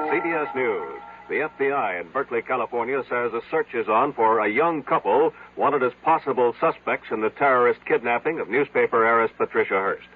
CBS News. The FBI in Berkeley, California says a search is on for a young couple wanted as possible suspects in the terrorist kidnapping of newspaper heiress Patricia Hearst.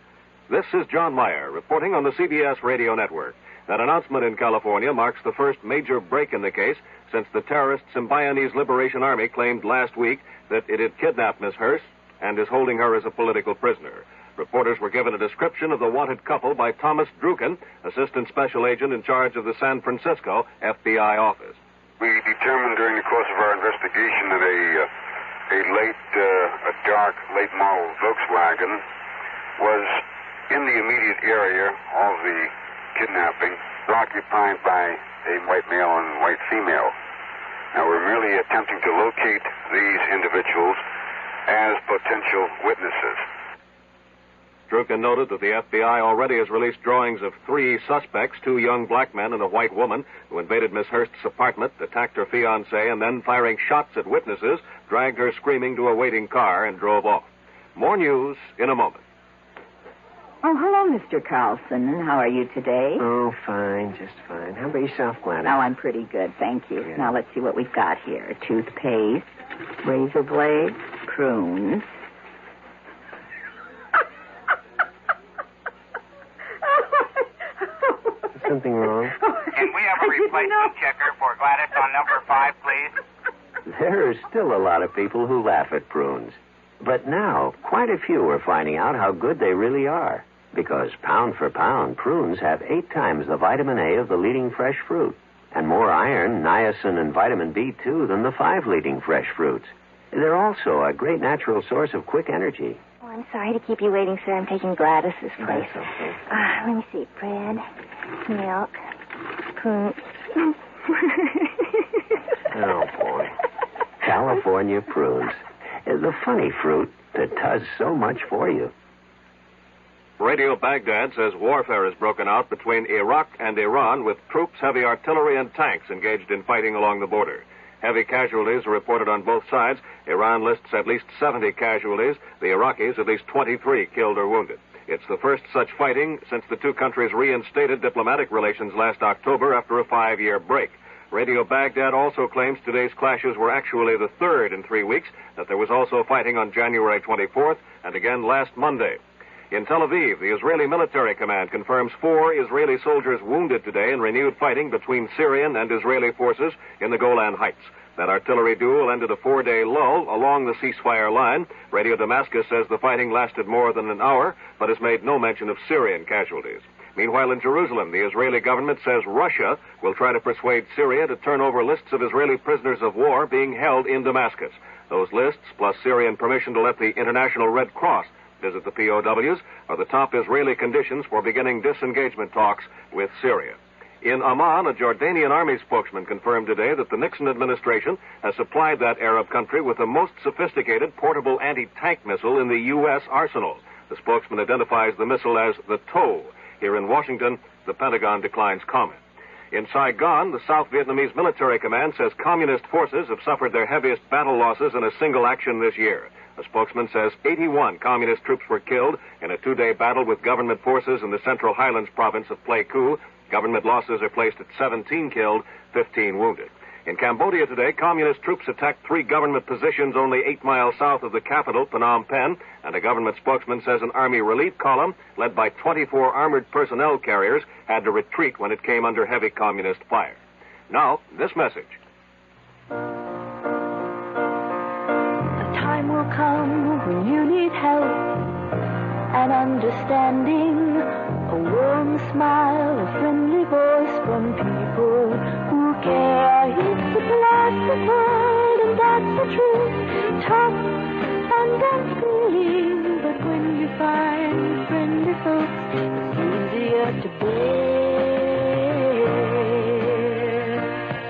This is John Meyer reporting on the CBS Radio Network. That announcement in California marks the first major break in the case since the terrorist Symbionese Liberation Army claimed last week that it had kidnapped Miss Hearst and is holding her as a political prisoner. Reporters were given a description of the wanted couple by Thomas Druken, Assistant Special Agent in charge of the San Francisco FBI office. We determined during the course of our investigation that a dark, late model Volkswagen was in the immediate area of the kidnapping, occupied by a white male and white female. Now, we're merely attempting to locate these individuals as potential witnesses. Druken noted that the FBI already has released drawings of 3 suspects, 2 young black men and a white woman, who invaded Miss Hearst's apartment, attacked her fiancé, and then, firing shots at witnesses, dragged her screaming to a waiting car and drove off. More news in a moment. Oh, hello, Mr. Carlson. And how are you today? Oh, fine, just fine. How about yourself, Gladys? Oh, I'm pretty good, thank you. Yeah. Now, let's see what we've got here. Toothpaste, razor blades, prunes. Something wrong? Can we have a replacement checker for Gladys on number 5, please? There are still a lot of people who laugh at prunes. But now, quite a few are finding out how good they really are. Because pound for pound, prunes have 8 times the vitamin A of the leading fresh fruit. And more iron, niacin, and vitamin B2 than the 5 leading fresh fruits. They're also a great natural source of quick energy. Oh, I'm sorry to keep you waiting, sir. I'm taking Gladys's place. That's okay. Let me see. Bread, milk, prunes. Oh, boy. California prunes. The funny fruit that does so much for you. Radio Baghdad says warfare has broken out between Iraq and Iran with troops, heavy artillery, and tanks engaged in fighting along the border. Heavy casualties are reported on both sides. Iran lists at least 70 casualties. The Iraqis at least 23 killed or wounded. It's the first such fighting since the 2 countries reinstated diplomatic relations last October after a 5-year break. Radio Baghdad also claims today's clashes were actually the 3rd in 3 weeks, that there was also fighting on January 24th and again last Monday. In Tel Aviv, the Israeli military command confirms 4 Israeli soldiers wounded today in renewed fighting between Syrian and Israeli forces in the Golan Heights. That artillery duel ended a 4-day lull along the ceasefire line. Radio Damascus says the fighting lasted more than an hour, but has made no mention of Syrian casualties. Meanwhile, in Jerusalem, the Israeli government says Russia will try to persuade Syria to turn over lists of Israeli prisoners of war being held in Damascus. Those lists, plus Syrian permission to let the International Red Cross visit the POWs, are the top Israeli conditions for beginning disengagement talks with Syria. In Amman, a Jordanian army spokesman confirmed today that the Nixon administration has supplied that Arab country with the most sophisticated portable anti-tank missile in the U.S. arsenal. The spokesman identifies the missile as the TOW. Here in Washington, the Pentagon declines comment. In Saigon, the South Vietnamese military command says communist forces have suffered their heaviest battle losses in a single action this year. A spokesman says 81 communist troops were killed in a 2-day battle with government forces in the Central Highlands province of Pleiku. Government losses are placed at 17 killed, 15 wounded. In Cambodia today, communist troops attacked 3 government positions only 8 miles south of the capital, Phnom Penh, and a government spokesman says an army relief column led by 24 armored personnel carriers had to retreat when it came under heavy communist fire. Now, this message. Time will come when you need help and understanding, a warm smile, a friendly voice from people who care. It's a plastic world, and that's the truth. Tough and unfeeling, but when you find friendly folks, it's easier to bear.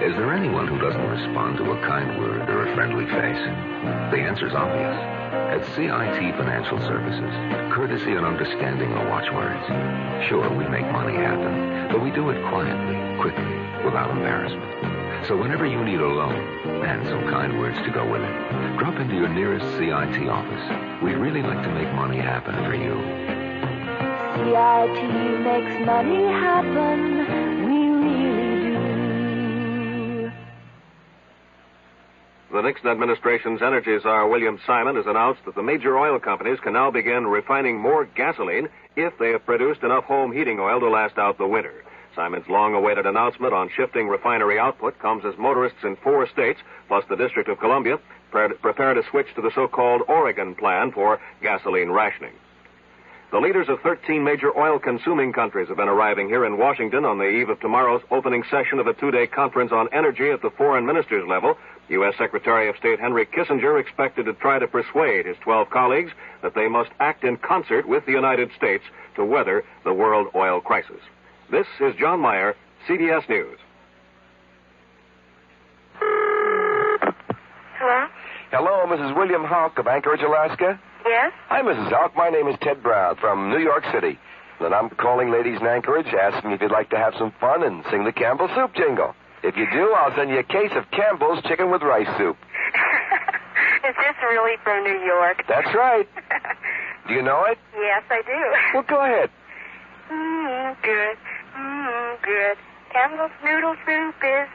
Is there anyone who doesn't respond to a kind word or a friendly face? The answer's obvious. At CIT Financial Services, courtesy and understanding are watchwords. Sure, we make money happen, but we do it quietly, quickly, without embarrassment. So whenever you need a loan, and some kind words to go with it, drop into your nearest CIT office. We'd really like to make money happen for you. CIT makes money happen. We really do. the Nixon administration's energy czar, William Simon, has announced that the major oil companies can now begin refining more gasoline if they have produced enough home heating oil to last out the winter. Simon's long-awaited announcement on shifting refinery output comes as motorists in 4 states, plus the District of Columbia, prepare to switch to the so-called Oregon plan for gasoline rationing. The leaders of 13 major oil-consuming countries have been arriving here in Washington on the eve of tomorrow's opening session of a 2-day conference on energy at the foreign ministers level. U.S. Secretary of State Henry Kissinger expected to try to persuade his 12 colleagues that they must act in concert with the United States to weather the world oil crisis. This is John Meyer, CBS News. Hello? Hello, Mrs. William Hawk of Anchorage, Alaska. Yes? Hi, Mrs. Hawk. My name is Ted Brown from New York City. And I'm calling ladies in Anchorage, asking if you'd like to have some fun and sing the Campbell Soup jingle. If you do, I'll send you a case of Campbell's chicken with rice soup. Is this really from New York? That's right. Do you know it? Yes, I do. Well, go ahead. Good. Good. Campbell's noodle soup is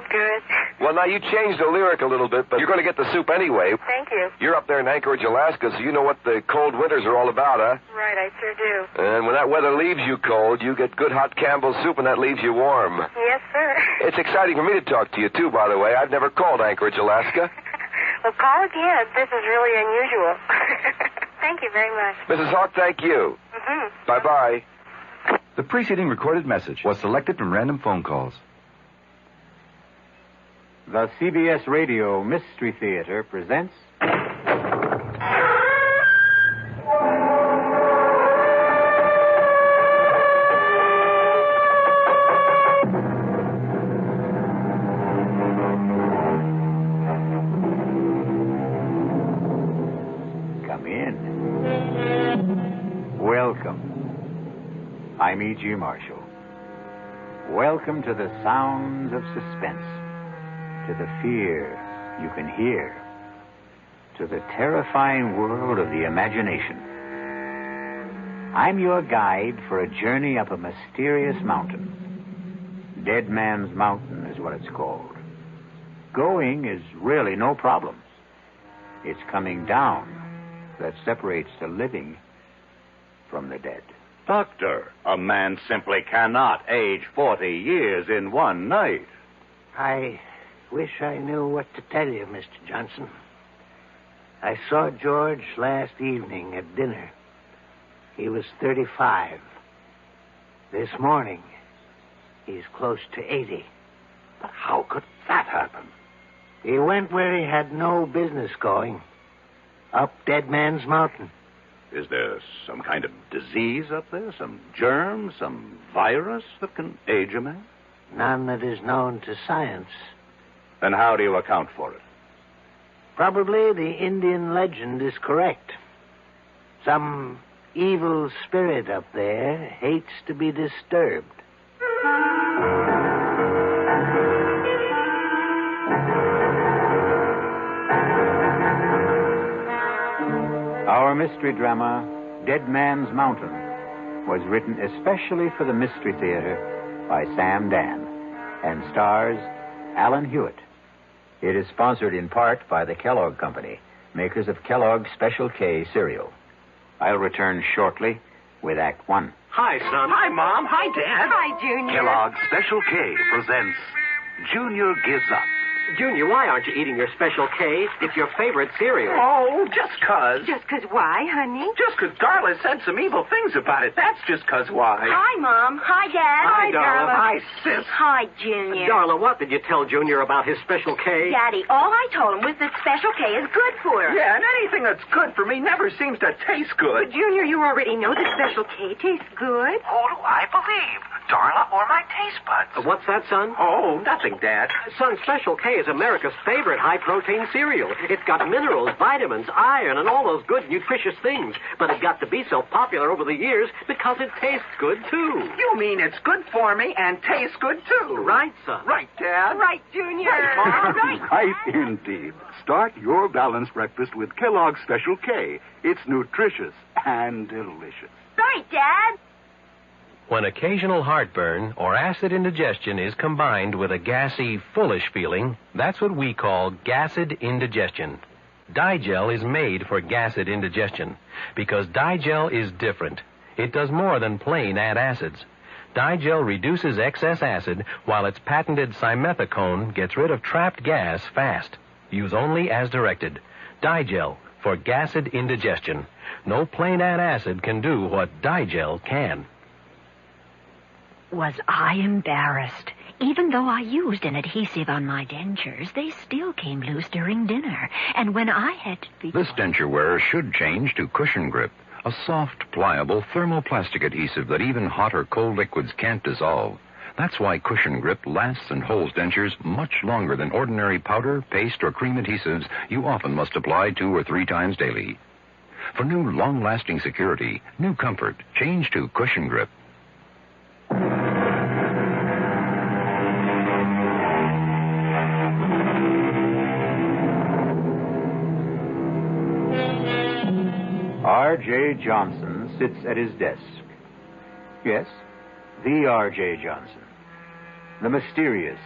good. Well, now, you changed the lyric a little bit, but you're going to get the soup anyway. Thank you. You're up there in Anchorage, Alaska, so you know what the cold winters are all about, huh? Right, I sure do. And when that weather leaves you cold, you get good hot Campbell's soup, and that leaves you warm. Yes, sir. It's exciting for me to talk to you, too, by the way. I've never called Anchorage, Alaska. Well, call again. This is really unusual. Thank you very much. Mrs. Hawk, thank you. Bye-bye. The preceding recorded message was selected from random phone calls. The CBS Radio Mystery Theater presents... Come in. Welcome. I'm E.G. Marshall. Welcome to the sounds of suspense, to the fear you can hear, to the terrifying world of the imagination. I'm your guide for a journey up a mysterious mountain. Dead Man's Mountain is what it's called. Going is really no problem. It's coming down that separates the living from the dead. Doctor, a man simply cannot age 40 years in one night. I wish I knew what to tell you, Mr. Johnson. I saw George last evening at dinner. He was 35. This morning, he's close to 80. But how could that happen? He went where he had no business going. Up Dead Man's Mountain. Is there some kind of disease up there? Some germ? Some virus that can age a man? None that is known to science. Then how do you account for it? Probably the Indian legend is correct. Some evil spirit up there hates to be disturbed. Our mystery drama, Dead Man's Mountain, was written especially for the Mystery Theater by Sam Dan and stars Alan Hewitt. It is sponsored in part by the Kellogg Company, makers of Kellogg's Special K cereal. I'll return shortly with Act One. Hi, son. Hi, Mom. Hi, Dad. Hi, Junior. Kellogg's Special K presents Junior Gives Up. Junior, why aren't you eating your Special K? It's your favorite cereal. Oh, just 'cause. Just 'cause why, honey? Just 'cause Darla said some evil things about it. That's just 'cause why. Hi, Mom. Hi, Dad. Hi, Darla. Hi, Sis. Hi, Junior. Darla, what did you tell Junior about his Special K? Daddy, all I told him was that Special K is good for us. Yeah, and anything that's good for me never seems to taste good. But, Junior, you already know that Special K tastes good. Who do I believe? Darla or my taste buds? What's that, son? Oh, nothing, Dad. Son, Special K is America's favorite high-protein cereal. It's got minerals, vitamins, iron, and all those good, nutritious things. But it got to be so popular over the years because it tastes good, too. You mean it's good for me and tastes good, too? Right, son. Right, Dad. Right, Junior. Right, Mom. Right. Right, indeed. Start your balanced breakfast with Kellogg's Special K. It's nutritious and delicious. Right, Dad. When occasional heartburn or acid indigestion is combined with a gassy, foolish feeling, that's what we call gassed indigestion. Digel is made for gassed indigestion because Digel is different. It does more than plain add acids. Digel reduces excess acid while its patented simethicone gets rid of trapped gas fast. Use only as directed. Digel for gassed indigestion. No plain add acid can do what Digel can. Was I embarrassed? Even though I used an adhesive on my dentures, they still came loose during dinner. And when I had to be... This denture wearer should change to Cushion Grip, a soft, pliable thermoplastic adhesive that even hot or cold liquids can't dissolve. That's why Cushion Grip lasts and holds dentures much longer than ordinary powder, paste, or cream adhesives you often must apply 2 or 3 times daily. For new, long-lasting security, new comfort, change to Cushion Grip. R.J. Johnson sits at his desk. Yes, the R.J. Johnson. The mysterious,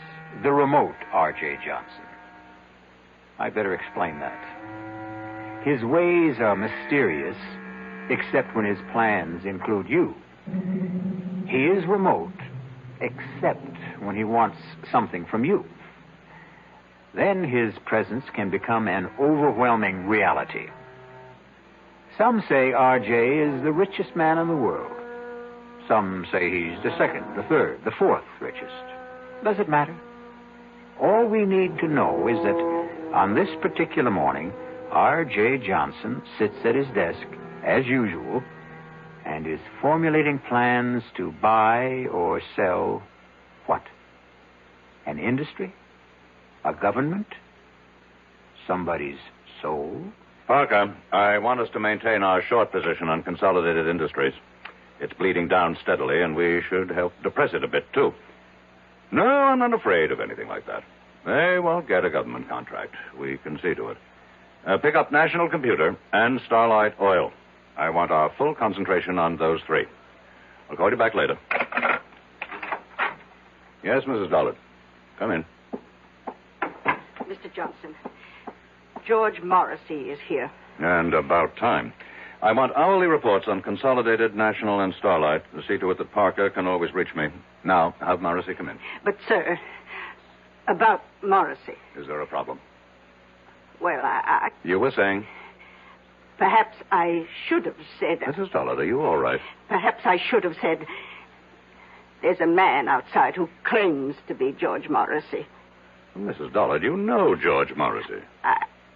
the remote R.J. Johnson. I'd better explain that. His ways are mysterious, except when his plans include you. He is remote, except when he wants something from you. Then his presence can become an overwhelming reality. Some say R.J. is the richest man in the world. Some say he's the second, the third, the fourth richest. Does it matter? All we need to know is that on this particular morning, R.J. Johnson sits at his desk, as usual, and is formulating plans to buy or sell what? An industry? A government? Somebody's soul? Parker, I want us to maintain our short position on Consolidated Industries. It's bleeding down steadily, and we should help depress it a bit, too. No, I'm not afraid of anything like that. They won't get a government contract. We can see to it. Pick up National Computer and Starlight Oil. I want our full concentration on those 3. I'll call you back later. Yes, Mrs. Dollard. Come in. Mr. Johnson, George Morrissey is here. And about time. I want hourly reports on Consolidated, National, and Starlight to see to it that Parker can always reach me. Now, have Morrissey come in. But, sir, about Morrissey. Is there a problem? Well, I... You were saying? Perhaps I should have said... Mrs. Dollard, are you all right? Perhaps I should have said... There's a man outside who claims to be George Morrissey. Mrs. Dollard, you know George Morrissey.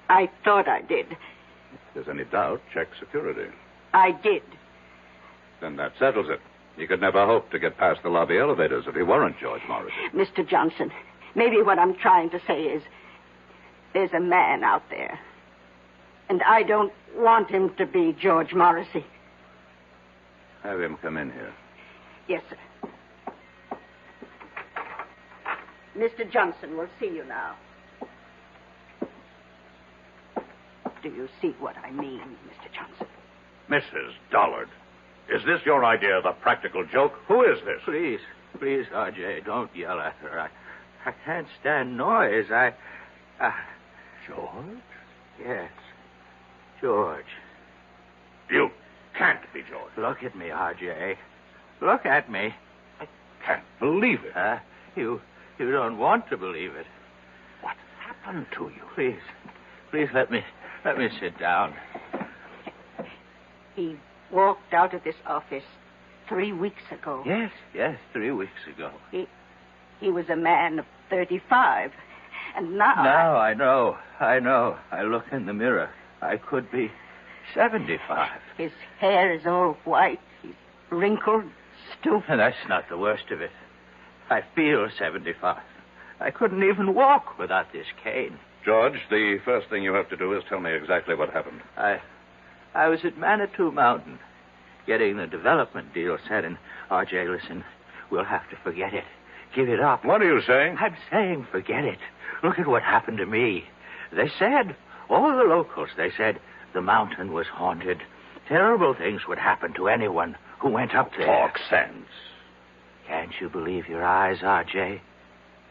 I thought I did. If there's any doubt, check security. I did. Then that settles it. You could never hope to get past the lobby elevators if he weren't George Morrissey. Mr. Johnson, maybe what I'm trying to say is there's a man out there. And I don't want him to be George Morrissey. Have him come in here. Yes, sir. Mr. Johnson will see you now. Do you see what I mean, Mr. Johnson? Mrs. Dollard, is this your idea of a practical joke? Who is this? Please, R.J., don't yell at her. I can't stand noise. George? Yes, George. You can't be George. Look at me, R.J. Look at me. I can't believe it. You don't want to believe it. What happened to you? Please let me sit down. He walked out of this office 3 weeks ago. Yes, 3 weeks ago. He was a man of 35. And now... Now I know. I look in the mirror. I could be 75. His hair is all white. He's wrinkled, stooped. And that's not the worst of it. I feel 75. I couldn't even walk without this cane. George, the first thing you have to do is tell me exactly what happened. I was at Manitou Mountain getting the development deal set, and R.J., listen, we'll have to forget it. Give it up. What are you saying? I'm saying forget it. Look at what happened to me. They said, all the locals, they said the mountain was haunted. Terrible things would happen to anyone who went up there. Talk sense. Can't you believe your eyes, R.J.?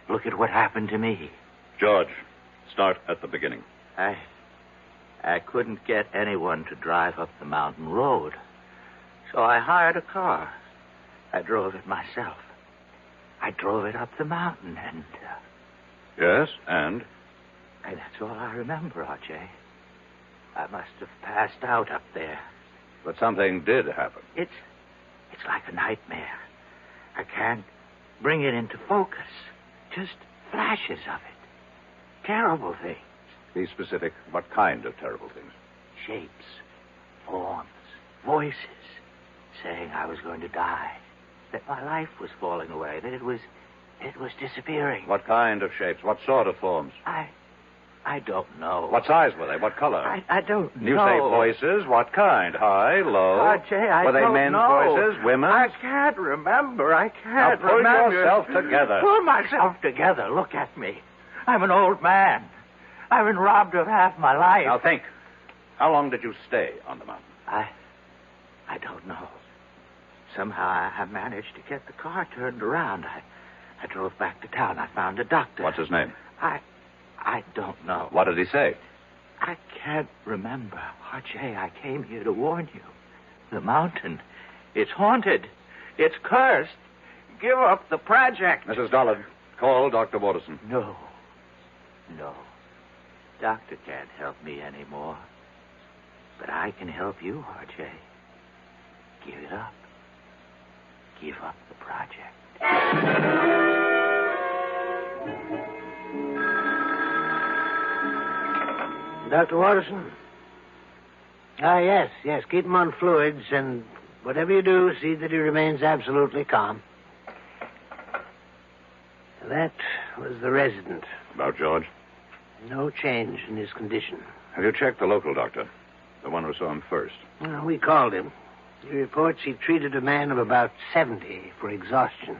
Look at what happened to me. George, start at the beginning. I couldn't get anyone to drive up the mountain road. So I hired a car. I drove it myself. I drove it up the mountain and... Yes, and? And that's all I remember, R.J. I must have passed out up there. But something did happen. It's like a nightmare. I can't bring it into focus. Just flashes of it. Terrible things. Be specific. What kind of terrible things? Shapes, forms, voices, saying I was going to die, that my life was falling away, that it was disappearing. What kind of shapes? What sort of forms? I don't know. What size were they? What color? I don't know. You say voices. What kind? High, low? R.J., I were they don't men's know. voices? Women's? I can't remember. I can't now pull remember. yourself together. Pull myself together. Look at me. I'm an old man. I've been robbed of half my life. Now think. How long did you stay on the mountain? I don't know. Somehow I managed to get the car turned around. I drove back to town. I found a doctor. What's his name? I don't know. What did he say? I can't remember. R.J., I came here to warn you. The mountain, it's haunted. It's cursed. Give up the project. Mrs. Dollard, call Dr. Waterson. No. Doctor can't help me anymore. But I can help you, R.J. Give it up. Give up the project. Dr. Waterson? Yes. Keep him on fluids, and whatever you do, see that he remains absolutely calm. That was the resident. About George? No change in his condition. Have you checked the local doctor? The one who saw him first? We called him. He reports he treated a man of about 70 for exhaustion.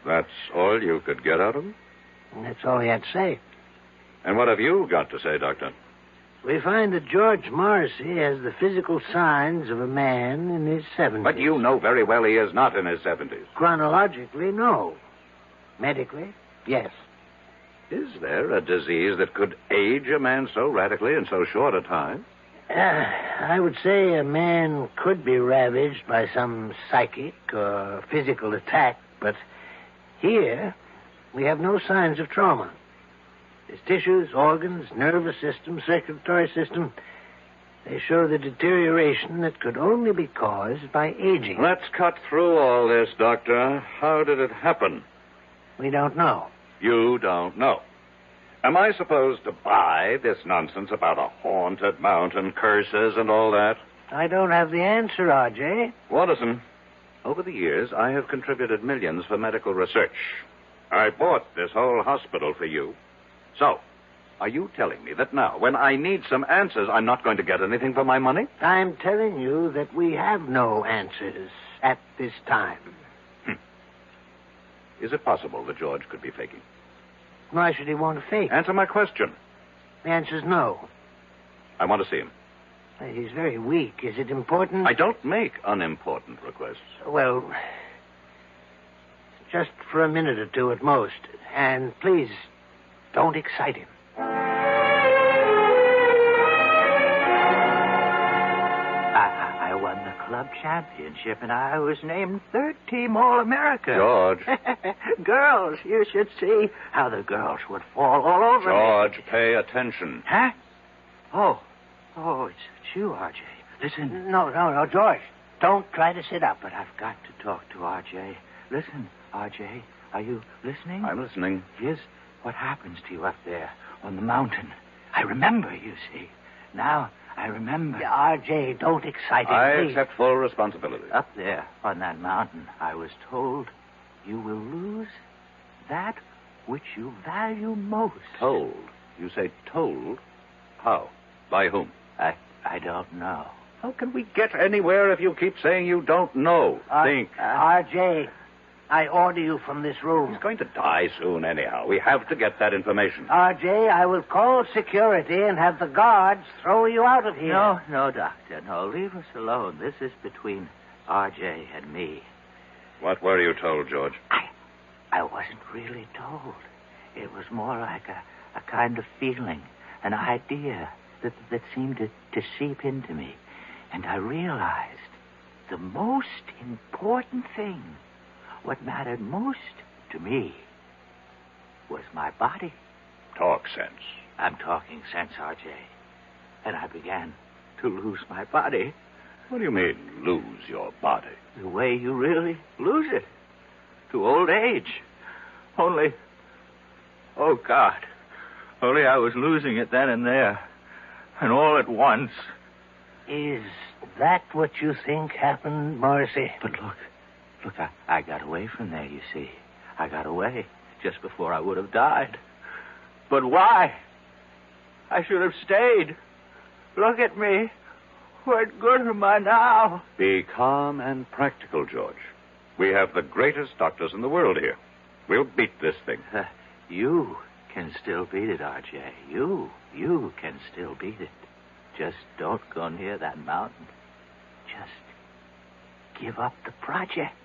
That's all you could get out of him? And that's all he had to say. And what have you got to say, Doctor? We find that George Morrissey has the physical signs of a man in his 70s. But you know very well he is not in his 70s. Chronologically, no. Medically, yes. Is there a disease that could age a man so radically in so short a time? I would say a man could be ravaged by some psychic or physical attack, but here we have no signs of trauma. His tissues, organs, nervous system, circulatory system, they show the deterioration that could only be caused by aging. Let's cut through all this, Doctor. How did it happen? We don't know. You don't know. Am I supposed to buy this nonsense about a haunted mountain, curses, and all that? I don't have the answer, R.J. Watterson, over the years, I have contributed millions for medical research. I bought this whole hospital for you. So, are you telling me that now, when I need some answers, I'm not going to get anything for my money? I'm telling you that we have no answers at this time. Is it possible that George could be faking? Why should he want to fake? Answer my question. The answer's no. I want to see him. He's very weak. Is it important? I don't make unimportant requests. Well, just for a minute or two at most. And please, don't excite him. I won the club championship, and I was named third-team All-America. George. Girls, you should see how the girls would fall all over George, me. pay attention. Huh? Oh, it's you, R.J. Listen. No, George. Don't try to sit up. But I've got to talk to R.J. Listen, R.J., are you listening? I'm listening. Here's what happens to you up there on the mountain. I remember, you see. Now, I remember. R.J., don't excite him, I please. accept full responsibility. Up there on that mountain, I was told you will lose that which you value most. Told? You say told? How? By whom? I don't know. How can we get anywhere if you keep saying you don't know? Think. R.J., I order you from this room. He's going to die soon anyhow. We have to get that information. R.J., I will call security and have the guards throw you out of here. No, Doctor, no. Leave us alone. This is between R.J. and me. What were you told, George? I wasn't really told. It was more like a kind of feeling, an idea that seemed to seep into me. And I realized the most important thing, what mattered most to me, was my body. Talk sense. I'm talking sense, R.J. And I began to lose my body. What do you mean, lose your body? The way you really lose it. To old age. Only, oh, God. Only I was losing it then and there. And all at once. Is that what you think happened, Morrissey? But look, I got away from there, you see. I got away just before I would have died. But why? I should have stayed. Look at me. What good am I now? Be calm and practical, George. We have the greatest doctors in the world here. We'll beat this thing. You can still beat it, R.J. You can still beat it. Just don't go near that mountain. Just give up the project.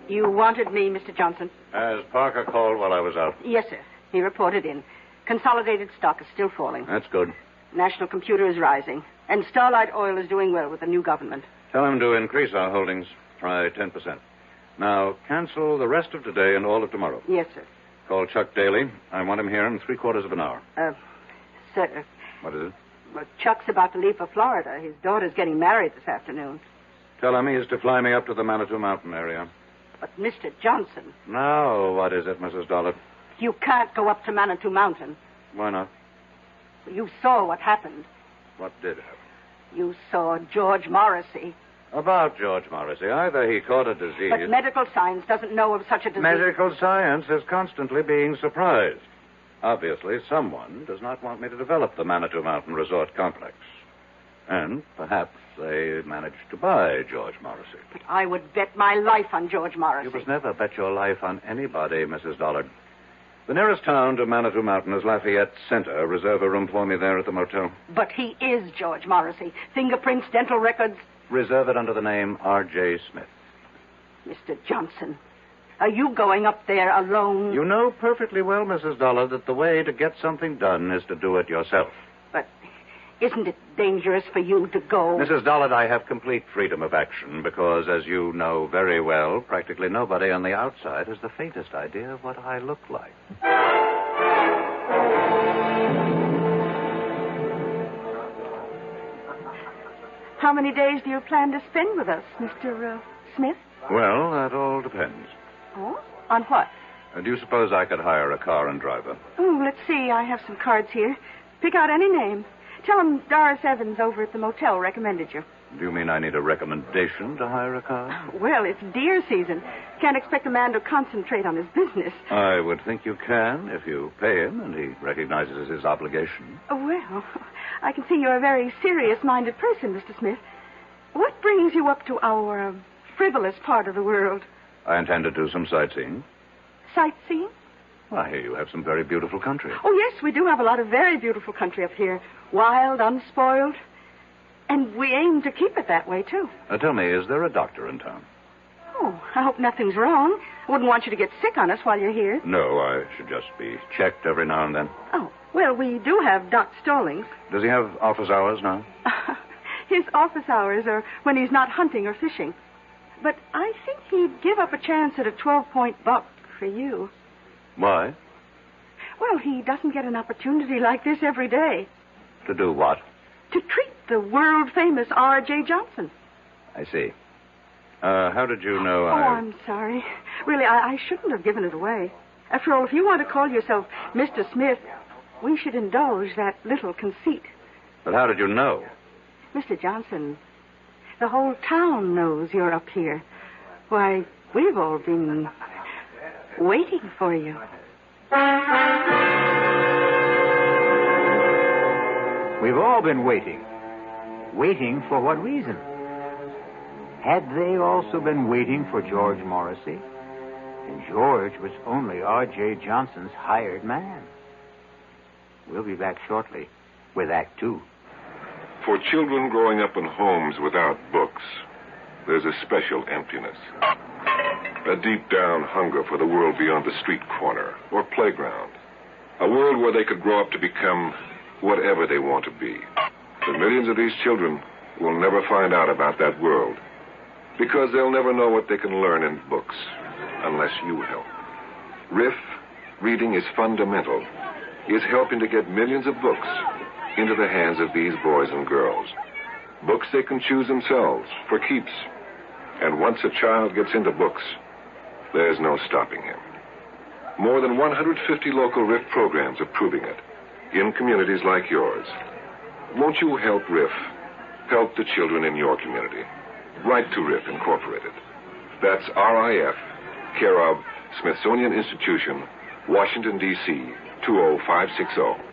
You wanted me, Mr. Johnson? Has Parker called while I was out? Yes, sir. He reported in. Consolidated stock is still falling. That's good. National Computer is rising. And Starlight Oil is doing well with the new government. Tell him to increase our holdings. Try 10%. Now, cancel the rest of today and all of tomorrow. Yes, sir. Call Chuck Daly. I want him here in 3/4 of an hour. Sir. What is it? Well, Chuck's about to leave for Florida. His daughter's getting married this afternoon. Tell him he's to fly me up to the Manitou Mountain area. But, Mr. Johnson... Now, what is it, Mrs. Dollard? You can't go up to Manitou Mountain. Why not? You saw what happened. What did happen? You saw George Morrissey. About George Morrissey. Either he caught a disease... But medical science doesn't know of such a disease. Medical science is constantly being surprised. Obviously, someone does not want me to develop the Manitou Mountain Resort Complex. And perhaps they managed to buy George Morrissey. But I would bet my life on George Morrissey. You must never bet your life on anybody, Mrs. Dollard. The nearest town to Manitou Mountain is Lafayette Center. Reserve a room for me there at the motel. But he is George Morrissey. Fingerprints, dental records. Reserve it under the name R.J. Smith. Mr. Johnson, are you going up there alone? You know perfectly well, Mrs. Dollard, that the way to get something done is to do it yourself. But isn't it dangerous for you to go? Mrs. Dollard, I have complete freedom of action because, as you know very well, practically nobody on the outside has the faintest idea of what I look like. How many days do you plan to spend with us, Mr. Smith? Well, that all depends. Oh? On what? Do you suppose I could hire a car and driver? Oh, let's see. I have some cards here. Pick out any name. Tell him Doris Evans over at the motel recommended you. Do you mean I need a recommendation to hire a car? Well, it's deer season. Can't expect a man to concentrate on his business. I would think you can if you pay him and he recognizes his obligation. Well, I can see you're a very serious-minded person, Mr. Smith. What brings you up to our frivolous part of the world? I intend to do some sightseeing. Sightseeing? I hear you have some very beautiful country. Oh, yes, we do have a lot of very beautiful country up here. Wild, unspoiled. And we aim to keep it that way, too. Tell me, is there a doctor in town? Oh, I hope nothing's wrong. I wouldn't want you to get sick on us while you're here. No, I should just be checked every now and then. Oh, well, we do have Doc Stallings. Does he have office hours now? His office hours are when he's not hunting or fishing. But I think he'd give up a chance at a 12-point buck for you. Why? Well, he doesn't get an opportunity like this every day. To do what? To treat the world-famous R.J. Johnson. I see. How did you know I'm sorry. Really, I shouldn't have given it away. After all, if you want to call yourself Mr. Smith, we should indulge that little conceit. But how did you know? Mr. Johnson, the whole town knows you're up here. Why, we've all been waiting for you. We've all been waiting. Waiting for what reason? Had they also been waiting for George Morrissey? And George was only R.J. Johnson's hired man. We'll be back shortly with Act 2. For children growing up in homes without books, there's a special emptiness. A deep-down hunger for the world beyond the street corner or playground. A world where they could grow up to become whatever they want to be. The millions of these children will never find out about that world because they'll never know what they can learn in books unless you help. RIF, Reading is Fundamental, is helping to get millions of books into the hands of these boys and girls. Books they can choose themselves for keeps. And once a child gets into books, there's no stopping him. More than 150 local RIF programs are proving it in communities like yours. Won't you help RIF? Help the children in your community. Write to RIF Incorporated. That's RIF, care of Smithsonian Institution, Washington, D.C., 20560.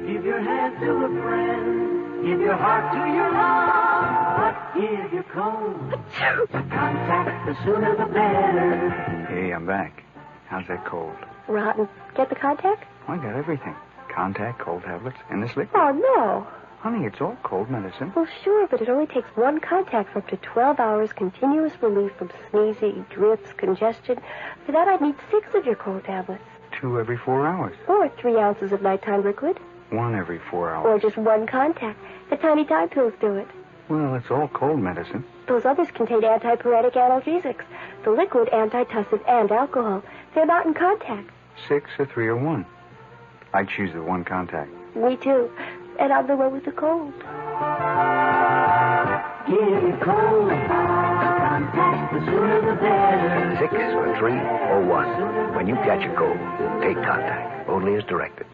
Give your hand to a friend. Give your heart to your love. But give your cold. Contact, the sooner the better. Hey, I'm back. How's that cold? Rotten. Get the contact? I got everything. Contact, cold tablets, and this liquid. Oh, no. Honey, it's all cold medicine. Well, sure, but it only takes one contact for up to 12 hours continuous relief from sneezy, drips, congestion. For that, I'd need 6 of your cold tablets. 2 every 4 hours. Or 3 ounces of nighttime liquid. 1 every 4 hours. Or just one contact. The tiny time pills do it. Well, it's all cold medicine. Those others contain antipyretic analgesics. The liquid, antitussive, and alcohol. They're not in contact. 6 or 3 or 1. I'd choose the one contact. Me too. And I'm the one with the cold. Give your cold. Contact, the sooner the better. 6 or 3 or 1. When you catch a cold, take contact. Only as directed.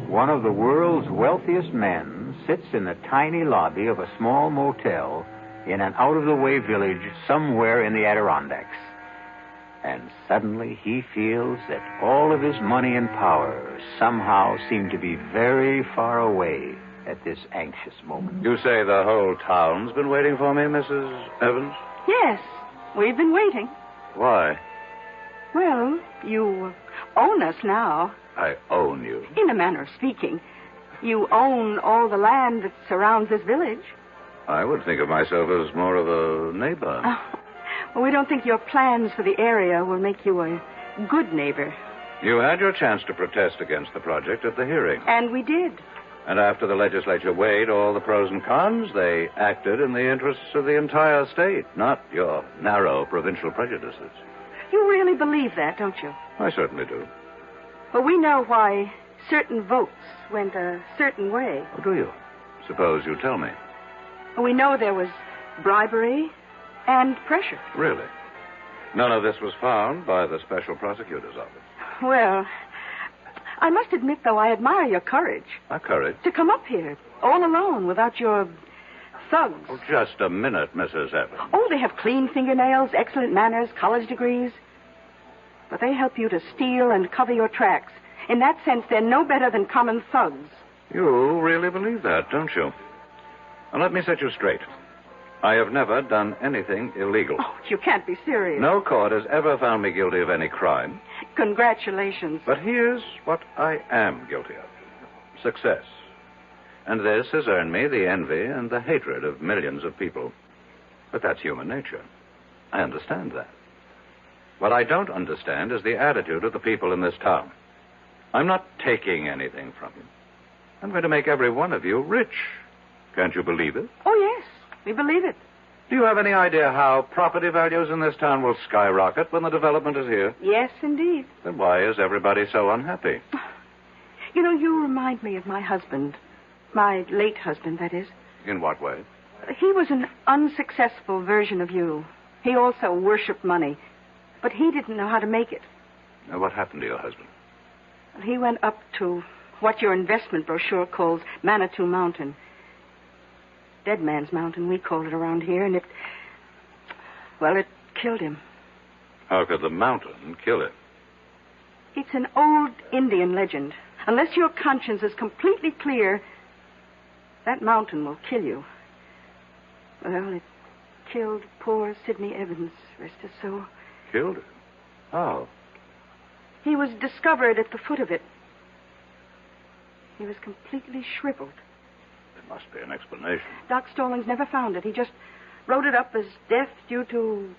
One of the world's wealthiest men sits in the tiny lobby of a small motel in an out-of-the-way village somewhere in the Adirondacks. And suddenly he feels that all of his money and power somehow seem to be very far away at this anxious moment. You say the whole town's been waiting for me, Mrs. Evans? Yes, we've been waiting. Why? Well, you own us now. I own you. In a manner of speaking. You own all the land that surrounds this village. I would think of myself as more of a neighbor. Well, we don't think your plans for the area will make you a good neighbor. You had your chance to protest against the project at the hearing. And we did. And after the legislature weighed all the pros and cons, they acted in the interests of the entire state, not your narrow provincial prejudices. You really believe that, don't you? I certainly do. Well, we know why certain votes went a certain way. Oh, do you? Suppose you tell me. We know there was bribery and pressure. Really? None of this was found by the special prosecutor's office. Well, I must admit, though, I admire your courage. My courage? To come up here, all alone, without your thugs. Oh, just a minute, Mrs. Evans. Oh, they have clean fingernails, excellent manners, college degrees. But they help you to steal and cover your tracks. In that sense, they're no better than common thugs. You really believe that, don't you? Now, let me set you straight. I have never done anything illegal. Oh, you can't be serious. No court has ever found me guilty of any crime. Congratulations. But here's what I am guilty of. Success. And this has earned me the envy and the hatred of millions of people. But that's human nature. I understand that. What I don't understand is the attitude of the people in this town. I'm not taking anything from you. I'm going to make every one of you rich. Can't you believe it? Oh, yes. We believe it. Do you have any idea how property values in this town will skyrocket when the development is here? Yes, indeed. Then why is everybody so unhappy? You know, you remind me of my husband. My late husband, that is. In what way? He was an unsuccessful version of you. He also worshipped money. But he didn't know how to make it. Now, what happened to your husband? He went up to what your investment brochure calls Manitou Mountain. Dead Man's Mountain, we call it around here, and it killed him. How could the mountain kill him? It's an old Indian legend. Unless your conscience is completely clear, that mountain will kill you. Well, it killed poor Sidney Evans, rest his soul. Killed her? How? He was discovered at the foot of it. He was completely shriveled. There must be an explanation. Doc Stallings never found it. He just wrote it up as death due to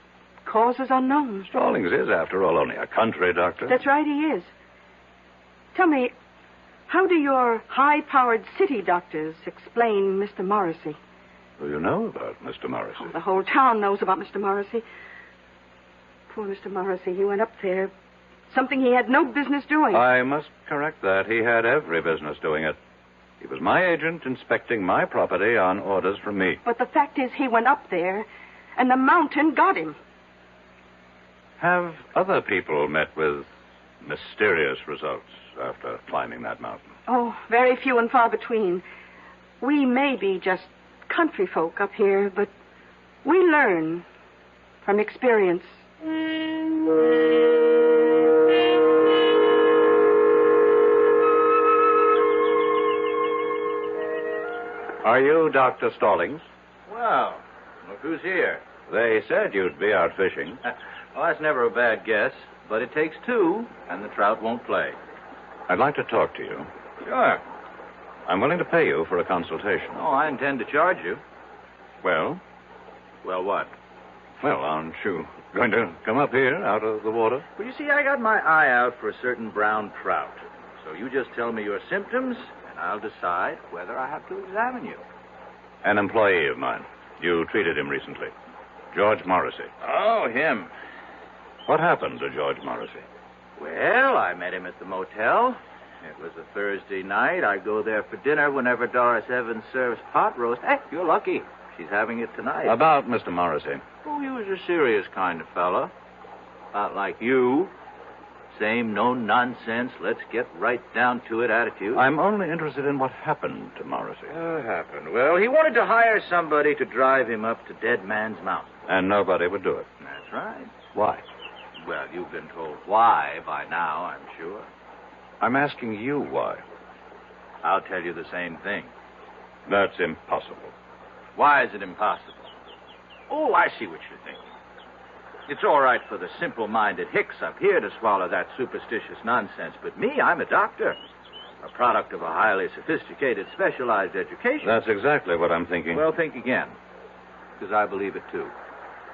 causes unknown. Stallings is, after all, only a country doctor. That's right, he is. Tell me, how do your high-powered city doctors explain Mr. Morrissey? Well, you know about Mr. Morrissey. Oh, the whole town knows about Mr. Morrissey. Poor Mr. Morrissey, he went up there. Something he had no business doing. I must correct that. He had every business doing it. He was my agent inspecting my property on orders from me. But the fact is, he went up there, and the mountain got him. Have other people met with mysterious results after climbing that mountain? Oh, very few and far between. We may be just country folk up here, but we learn from experience. Are you Dr. Stallings? Well, look who's here. They said you'd be out fishing. Well, that's never a bad guess, but it takes two, and the trout won't play. I'd like to talk to you. Sure. I'm willing to pay you for a consultation. Oh, I intend to charge you. Well? Well, what? Well, aren't you going to come up here out of the water? Well, you see, I got my eye out for a certain brown trout. So you just tell me your symptoms, and I'll decide whether I have to examine you. An employee of mine. You treated him recently. George Morrissey. Oh, him. What happened to George Morrissey? Well, I met him at the motel. It was a Thursday night. I go there for dinner whenever Doris Evans serves pot roast. Hey, you're lucky. She's having it tonight. About Mr. Morrissey. Oh, he was a serious kind of fella. About like you. Same no-nonsense, let's get right down to it attitude. I'm only interested in what happened to Morrissey. What happened? Well, he wanted to hire somebody to drive him up to Dead Man's Mountain. And nobody would do it. That's right. Why? Well, you've been told why by now, I'm sure. I'm asking you why. I'll tell you the same thing. That's impossible. Why is it impossible? Oh, I see what you're thinking. It's all right for the simple-minded hicks up here to swallow that superstitious nonsense, but me, I'm a doctor. A product of a highly sophisticated, specialized education. That's exactly what I'm thinking. Well, think again, because I believe it, too.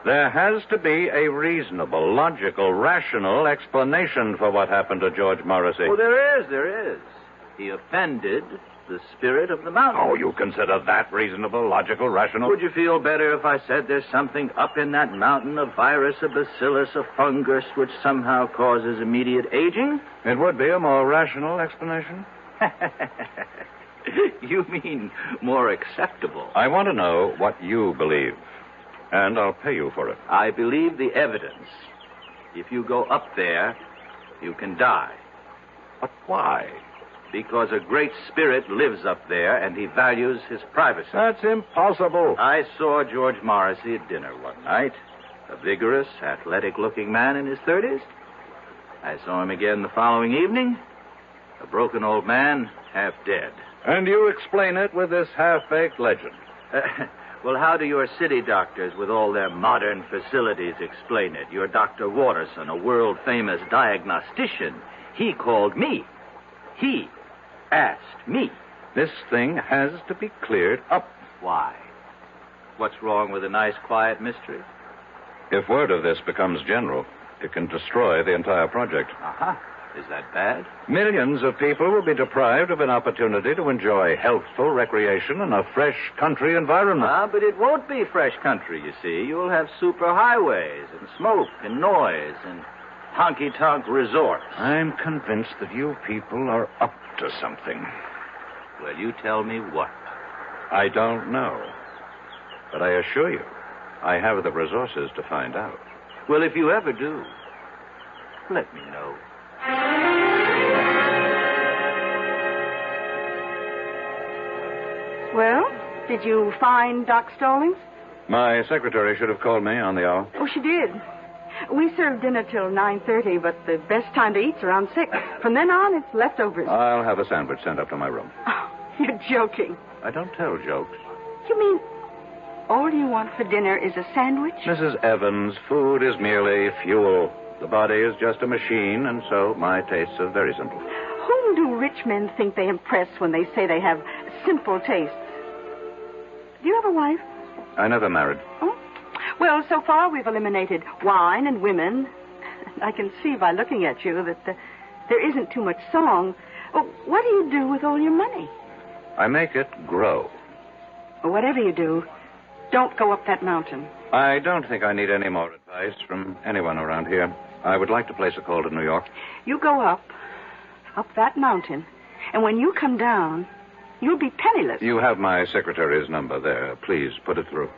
There has to be a reasonable, logical, rational explanation for what happened to George Morrissey. Oh, there is. He offended the spirit of the mountain. Oh, you consider that reasonable, logical, rational? Would you feel better if I said there's something up in that mountain, a virus, a bacillus, a fungus, which somehow causes immediate aging? It would be a more rational explanation. You mean more acceptable? I want to know what you believe, and I'll pay you for it. I believe the evidence. If you go up there, you can die. But why? Because a great spirit lives up there, and he values his privacy. That's impossible. I saw George Morrissey at dinner one night. A vigorous, athletic-looking man in his 30s. I saw him again the following evening. A broken old man, half dead. And you explain it with this half-baked legend. Well, how do your city doctors, with all their modern facilities, explain it? Your Dr. Watterson, a world-famous diagnostician, he called me. He asked me. This thing has to be cleared up. Why? What's wrong with a nice, quiet mystery? If word of this becomes general, it can destroy the entire project. Uh-huh. Is that bad? Millions of people will be deprived of an opportunity to enjoy healthful recreation in a fresh country environment. But it won't be fresh country, you see. You'll have superhighways and smoke and noise and honky-tonk resorts. I'm convinced that you people are up to something. Well, you tell me what. I don't know. But I assure you, I have the resources to find out. Well, if you ever do, let me know. Well, did you find Doc Stallings? My secretary should have called me on the hour. Oh, she did. We serve dinner till 9:30, but the best time to eat's around 6. From then on, it's leftovers. I'll have a sandwich sent up to my room. Oh, you're joking. I don't tell jokes. You mean All you want for dinner is a sandwich? Mrs. Evans, food is merely fuel. The body is just a machine, and so my tastes are very simple. Whom do rich men think they impress when they say they have simple tastes? Do you have a wife? I never married. Oh? Well, so far we've eliminated wine and women. I can see by looking at you that there isn't too much song. Oh, what do you do with all your money? I make it grow. Well, whatever you do, don't go up that mountain. I don't think I need any more advice from anyone around here. I would like to place a call to New York. You go up that mountain, and when you come down, you'll be penniless. You have my secretary's number there. Please put it through.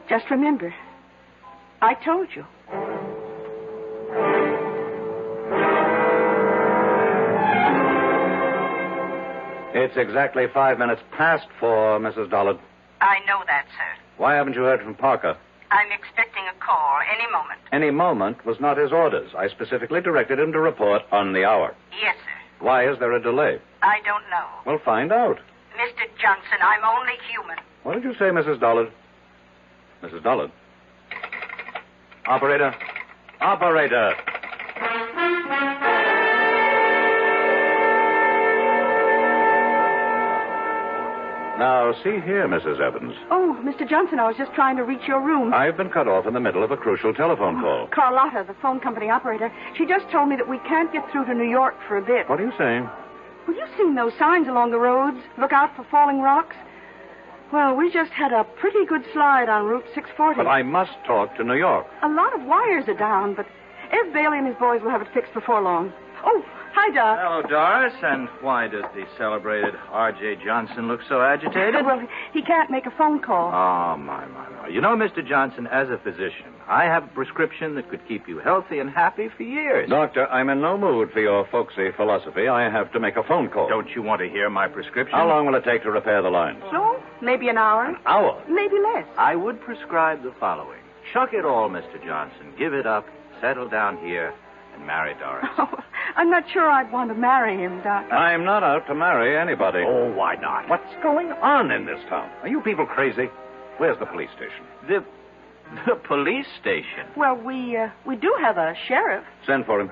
Just remember, I told you. It's exactly 5 minutes past 4, Mrs. Dollard. I know that, sir. Why haven't you heard from Parker? I'm expecting a call any moment. Any moment was not his orders. I specifically directed him to report on the hour. Yes, sir. Why is there a delay? I don't know. Well, find out. Mr. Johnson, I'm only human. What did you say, Mrs. Dollard? Mrs. Dollard? Operator? Operator! Now, see here, Mrs. Evans. Oh, Mr. Johnson, I was just trying to reach your room. I've been cut off in the middle of a crucial telephone call. Carlotta, the phone company operator, she just told me that we can't get through to New York for a bit. What are you saying? Well, you've seen those signs along the roads. Look out for falling rocks. Well, we just had a pretty good slide on Route 640. But I must talk to New York. A lot of wires are down, but Ed Bailey and his boys will have it fixed before long. Oh, hi, Doc. Hello, Doris. And why does the celebrated R.J. Johnson look so agitated? Well, he can't make a phone call. Oh, my. You know, Mr. Johnson, as a physician, I have a prescription that could keep you healthy and happy for years. Doctor, I'm in no mood for your folksy philosophy. I have to make a phone call. Don't you want to hear my prescription? How long will it take to repair the lines? So, maybe an hour. An hour? Maybe less. I would prescribe the following. Chuck it all, Mr. Johnson. Give it up, settle down here, and marry Doris. Oh, I'm not sure I'd want to marry him, Doc. I'm not out to marry anybody. Oh, why not? What's going on in this town? Are you people crazy? Where's the police station? The police station? Well, we do have a sheriff. Send for him.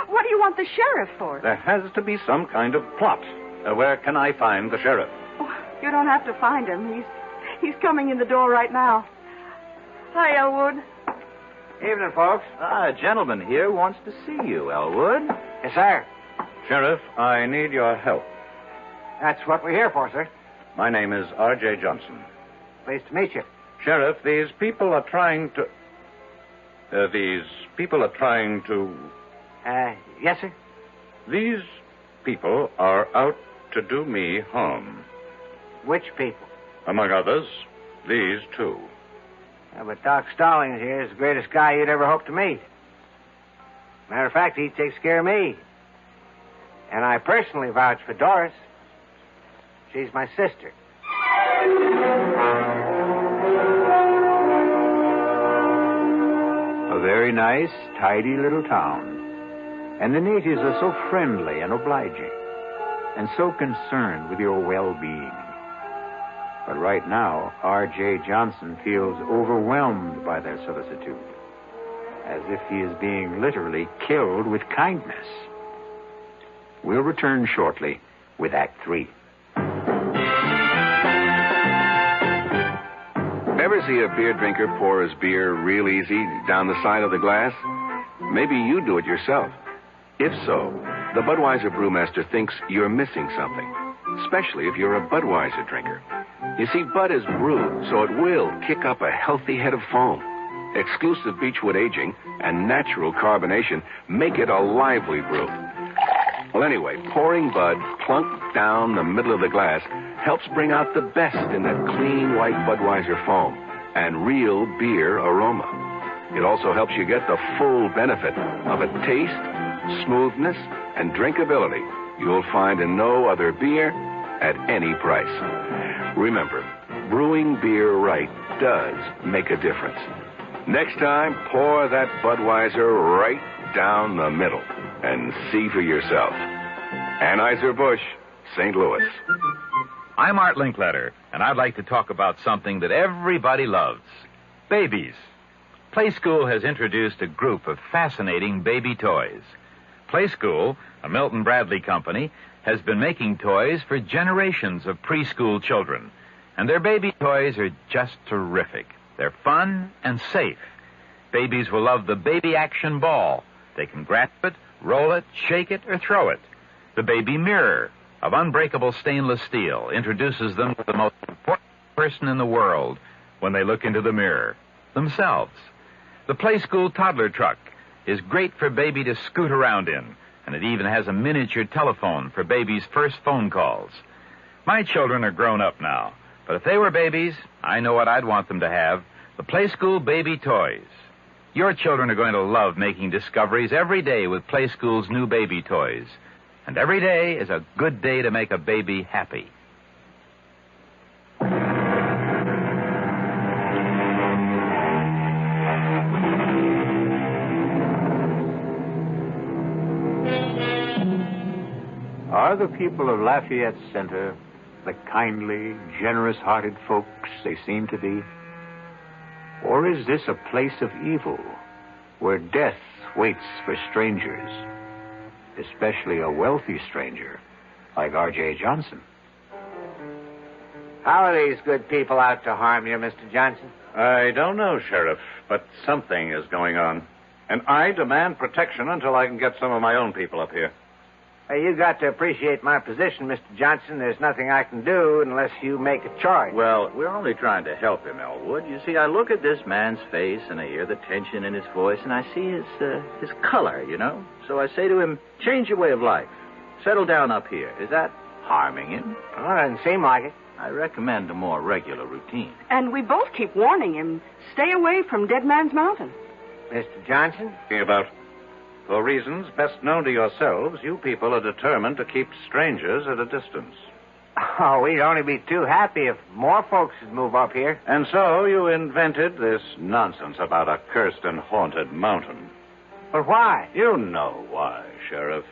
What do you want the sheriff for? There has to be some kind of plot. Where can I find the sheriff? Oh, you don't have to find him. He's coming in the door right now. Hi, Elwood. Evening, folks. A gentleman here wants to see you, Elwood. Yes, sir. Sheriff, I need your help. That's what we're here for, sir. My name is R.J. Johnson. Pleased to meet you. Sheriff, these people are trying to... Yes, sir? These people are out to do me harm. Which people? Among others, these two. But Doc Stallings here is the greatest guy you'd ever hope to meet. Matter of fact, he takes care of me. And I personally vouch for Doris. She's my sister. A very nice, tidy little town. And the natives are so friendly and obliging, and so concerned with your well-being. But right now, R.J. Johnson feels overwhelmed by their solicitude, as if he is being literally killed with kindness. We'll return shortly with Act 3. Ever see a beer drinker pour his beer real easy down the side of the glass? Maybe you do it yourself. If so, the Budweiser Brewmaster thinks you're missing something, especially if you're a Budweiser drinker. You see, Bud is brewed, so it will kick up a healthy head of foam. Exclusive beechwood aging and natural carbonation make it a lively brew. Well, anyway, pouring Bud plunk down the middle of the glass helps bring out the best in that clean white Budweiser foam and real beer aroma. It also helps you get the full benefit of a taste, smoothness, and drinkability you'll find in no other beer at any price. Remember, brewing beer right does make a difference. Next time, pour that Budweiser right down the middle and see for yourself. Anheuser-Busch, St. Louis. I'm Art Linkletter, and I'd like to talk about something that everybody loves. Babies. Play School has introduced a group of fascinating baby toys. Play School, a Milton Bradley company, has been making toys for generations of preschool children. And their baby toys are just terrific. They're fun and safe. Babies will love the Baby Action Ball. They can grasp it, roll it, shake it, or throw it. The Baby Mirror of unbreakable stainless steel introduces them to the most important person in the world when they look into the mirror, themselves. The Play School Toddler Truck is great for baby to scoot around in, and it even has a miniature telephone for baby's first phone calls. My children are grown up now, but if they were babies, I know what I'd want them to have, the Play School Baby Toys. Your children are going to love making discoveries every day with Play School's new baby toys. And every day is a good day to make a baby happy. Are the people of Lafayette Center the kindly, generous-hearted folks they seem to be? Or is this a place of evil where death waits for strangers, especially a wealthy stranger like R.J. Johnson? How are these good people out to harm you, Mr. Johnson? I don't know, Sheriff, but something is going on. And I demand protection until I can get some of my own people up here. Hey, you got to appreciate my position, Mr. Johnson. There's nothing I can do unless you make a choice. Well, we're only trying to help him, Elwood. You see, I look at this man's face, and I hear the tension in his voice, and I see his color, you know? So I say to him, change your way of life. Settle down up here. Is that harming him? Well, it doesn't seem like it. I recommend a more regular routine. And we both keep warning him, stay away from Dead Man's Mountain. Mr. Johnson? About... For reasons best known to yourselves, you people are determined to keep strangers at a distance. Oh, we'd only be too happy if more folks would move up here. And so you invented this nonsense about a cursed and haunted mountain. But why? You know why, Sheriff.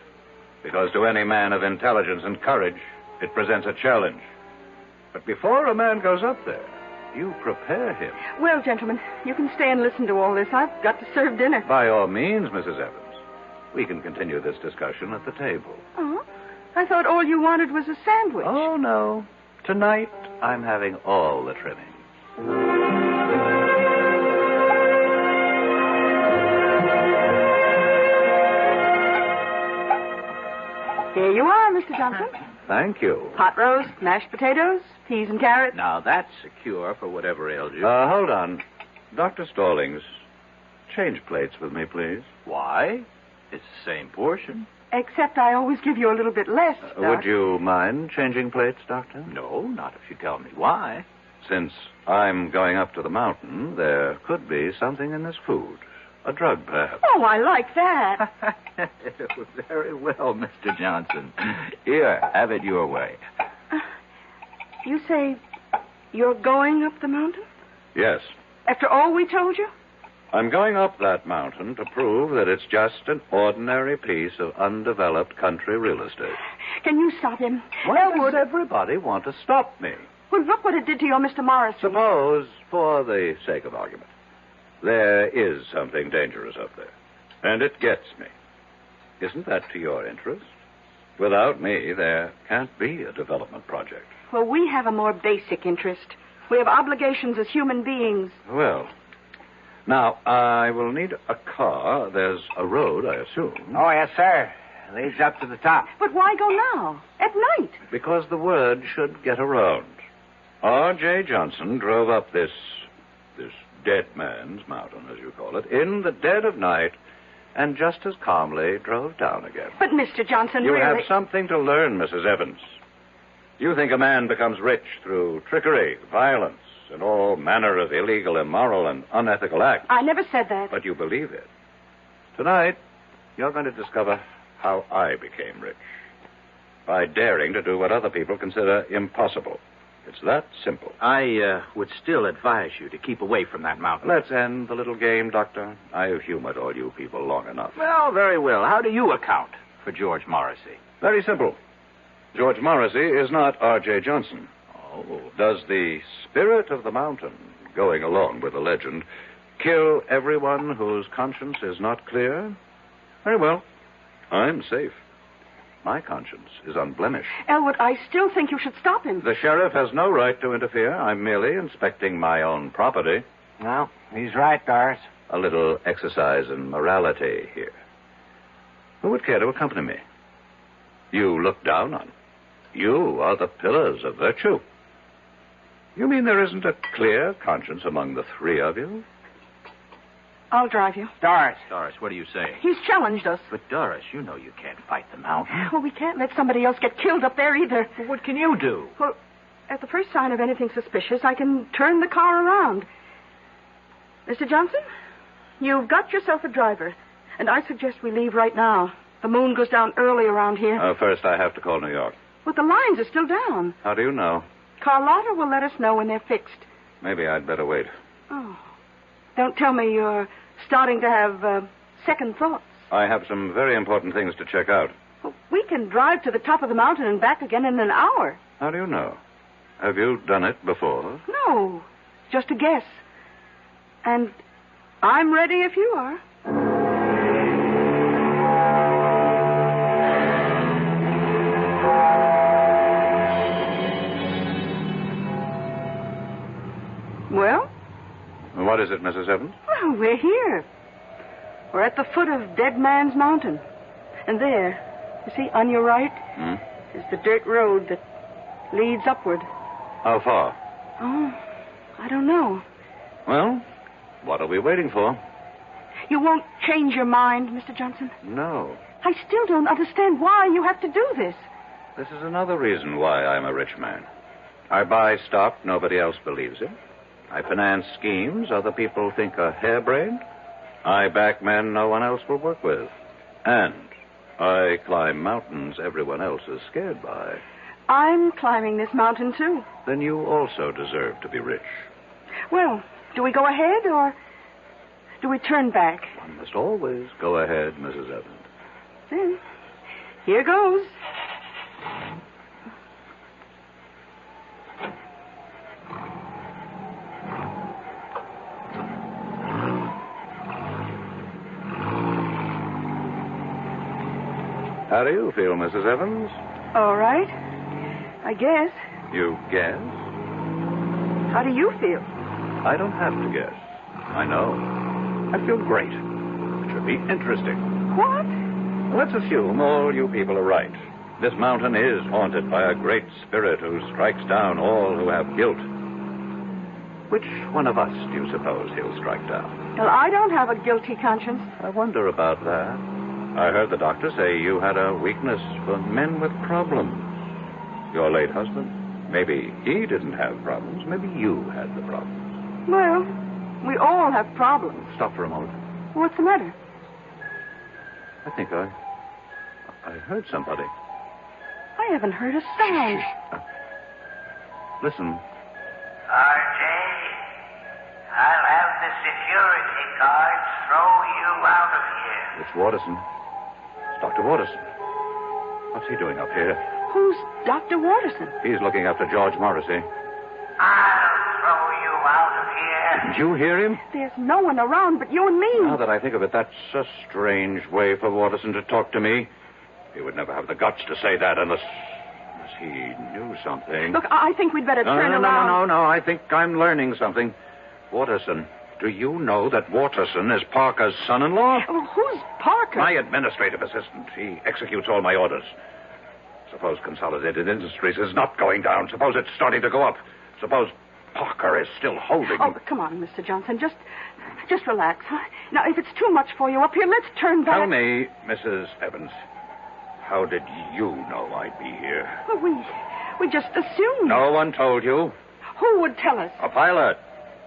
Because to any man of intelligence and courage, it presents a challenge. But before a man goes up there, you prepare him. Well, gentlemen, you can stay and listen to all this. I've got to serve dinner. By all means, Mrs. Evans. We can continue this discussion at the table. Oh? I thought all you wanted was a sandwich. Oh, no. Tonight, I'm having all the trimming. Here you are, Mr. Johnson. Thank you. Hot roast, mashed potatoes, peas and carrots. Now, that's a cure for whatever ails you. Hold on. Dr. Stallings, change plates with me, please. Why? It's the same portion. Except I always give you a little bit less, Doc. Would you mind changing plates, Doctor? No, not if you tell me why. Since I'm going up to the mountain, there could be something in this food. A drug, perhaps. Oh, I like that. Very well, Mr. Johnson. Here, have it your way. You say you're going up the mountain? Yes. After all we told you? I'm going up that mountain to prove that it's just an ordinary piece of undeveloped country real estate. Can you stop him? Why would everybody want to stop me? Well, look what it did to your Mr. Morrison. Suppose, for the sake of argument, there is something dangerous up there, and it gets me. Isn't that to your interest? Without me, there can't be a development project. Well, we have a more basic interest. We have obligations as human beings. Well... Now, I will need a car. There's a road, I assume. Oh, yes, sir. Leads up to the top. But why go now? At night? Because the word should get around. R.J. Johnson drove up this Dead Man's Mountain, as you call it, in the dead of night, and just as calmly drove down again. But, Mr. Johnson, you really... have something to learn, Mrs. Evans. You think a man becomes rich through trickery, violence, and all manner of illegal, immoral, and unethical acts. I never said that. But you believe it. Tonight, you're going to discover how I became rich. By daring to do what other people consider impossible. It's that simple. I would still advise you to keep away from that mountain. Let's end the little game, Doctor. I've humored all you people long enough. Well, very well. How do you account for George Morrissey? Very simple. George Morrissey is not R.J. Johnson. Oh. Does the spirit of the mountain, going along with the legend, kill everyone whose conscience is not clear? Very well. I'm safe. My conscience is unblemished. Elwood, I still think you should stop him. The sheriff has no right to interfere. I'm merely inspecting my own property. Well, he's right, Doris. A little exercise in morality here. Who would care to accompany me? You look down on. You are the pillars of virtue. You mean there isn't a clear conscience among the three of you? I'll drive you. Doris. Doris, what are you saying? He's challenged us. But, Doris, you know you can't fight the mountain. Well, we can't let somebody else get killed up there either. Well, what can you do? Well, at the first sign of anything suspicious, I can turn the car around. Mr. Johnson, you've got yourself a driver, and I suggest we leave right now. The moon goes down early around here. First, I have to call New York. But the lines are still down. How do you know? Carlotta will let us know when they're fixed. Maybe I'd better wait. Oh. Don't tell me you're starting to have second thoughts. I have some very important things to check out. Well, we can drive to the top of the mountain and back again in an hour. How do you know? Have you done it before? No, just a guess. And I'm ready if you are. Well? What is it, Mrs. Evans? Well, we're here. We're at the foot of Dead Man's Mountain. And there, you see, on your right, is the dirt road that leads upward. How far? Oh, I don't know. Well, what are we waiting for? You won't change your mind, Mr. Johnson? No. I still don't understand why you have to do this. This is another reason why I'm a rich man. I buy stock nobody else believes in. I finance schemes other people think are harebrained. I back men no one else will work with. And I climb mountains everyone else is scared by. I'm climbing this mountain, too. Then you also deserve to be rich. Well, do we go ahead or do we turn back? One must always go ahead, Mrs. Evans. Then, here goes. How do you feel, Mrs. Evans? All right. I guess. You guess? How do you feel? I don't have to guess. I know. I feel great. It should be interesting. What? Let's assume all you people are right. This mountain is haunted by a great spirit who strikes down all who have guilt. Which one of us do you suppose he'll strike down? Well, I don't have a guilty conscience. I wonder about that. I heard the doctor say you had a weakness for men with problems. Your late husband, maybe he didn't have problems. Maybe you had the problem. Well, we all have problems. Stop for a moment. What's the matter? I think I heard somebody. I haven't heard a sound. Listen. R.J., I'll have the security guards throw you out of here. It's Watterson. It's Dr. Watterson. What's he doing up here? Who's Dr. Watterson? He's looking after George Morrissey. I'll throw you out of here. Did you hear him? There's no one around but you and me. Now that I think of it, that's a strange way for Watterson to talk to me. He would never have the guts to say that unless he knew something. Look, I think we'd better turn around. No. I think I'm learning something. Watterson, do you know that Watterson is Parker's son-in-law? Well, who's Parker? My administrative assistant. He executes all my orders. Suppose Consolidated Industries is not going down. Suppose it's starting to go up. Suppose Parker is still holding. Oh, come on, Mr. Johnson. Just relax. Huh? Now, if it's too much for you up here, let's turn back. Tell me, Mrs. Evans, how did you know I'd be here? Well, we just assumed. No one told you. Who would tell us? A pilot.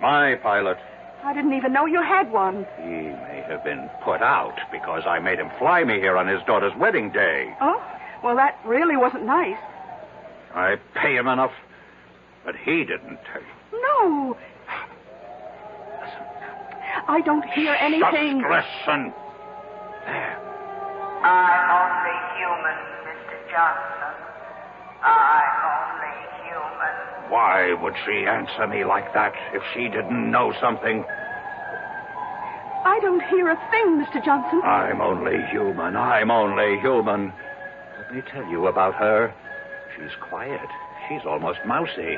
My pilot. I didn't even know you had one. He may have been put out because I made him fly me here on his daughter's wedding day. Oh? Well, that really wasn't nice. I pay him enough, but he didn't tell you. No. Listen. I don't hear anything. Just listen. There. I'm only human, Mr. Johnson. Why would she answer me like that if she didn't know something? I don't hear a thing, Mr. Johnson. I'm only human. I'm only human. Let me tell you about her. She's quiet. She's almost mousy.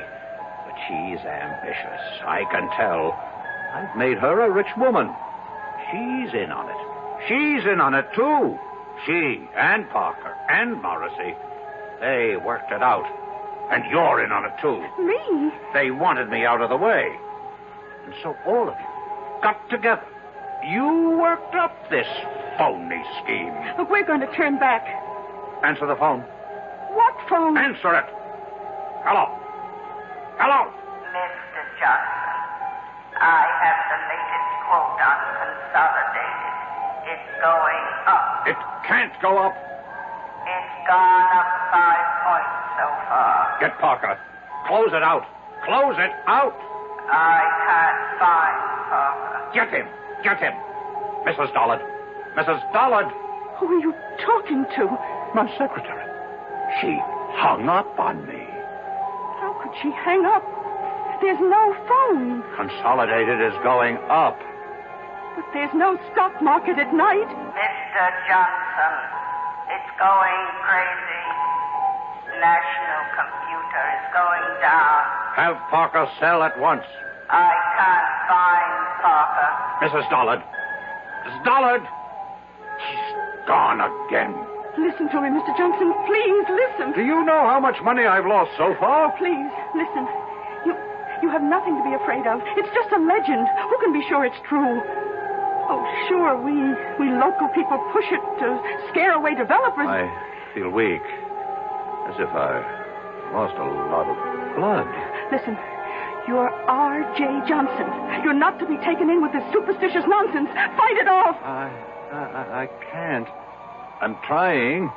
But she's ambitious. I can tell. I've made her a rich woman. She's in on it. She's in on it, too. She and Parker and Morrissey. They worked it out. And you're in on it, too. Me? They wanted me out of the way. And so all of you got together. You worked up this phony scheme. We're going to turn back. Answer the phone. What phone? Answer it. Hello. Hello. Mr. Johnson, I have the latest quote on Consolidated. It's going up. It can't go up. It's gone up 5 points so far. Get Parker. Close it out. Close it out. I can't find Parker. Get him. Get him. Mrs. Dollard. Mrs. Dollard. Who are you talking to? My secretary. She hung up on me. How could she hang up? There's no phone. Consolidated is going up. But there's no stock market at night. Mr. Johnson, it's going crazy. National computer is going down. Have Parker sell at once. I can't find Parker. Mrs. Dollard. Mrs. Dollard. She's gone again. Listen to me, Mr. Johnson. Please, listen. Do you know how much money I've lost so far? Please, listen. You have nothing to be afraid of. It's just a legend. Who can be sure it's true? Oh, sure, we local people push it to scare away developers. I feel weak. As if I lost a lot of blood. Listen, you're R.J. Johnson. You're not to be taken in with this superstitious nonsense. Fight it off. I can't. I'm trying.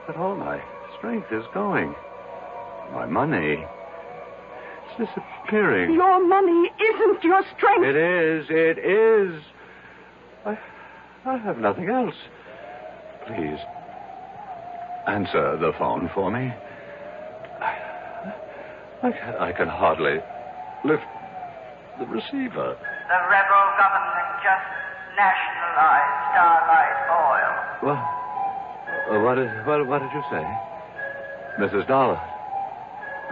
But all my strength is going. My money is disappearing. Your money isn't your strength. It is. It is. I have nothing else. Please, answer the phone for me. I can hardly lift the receiver. The rebel government just nationalized Starlight Oil. What did you say? Mrs. Dollard.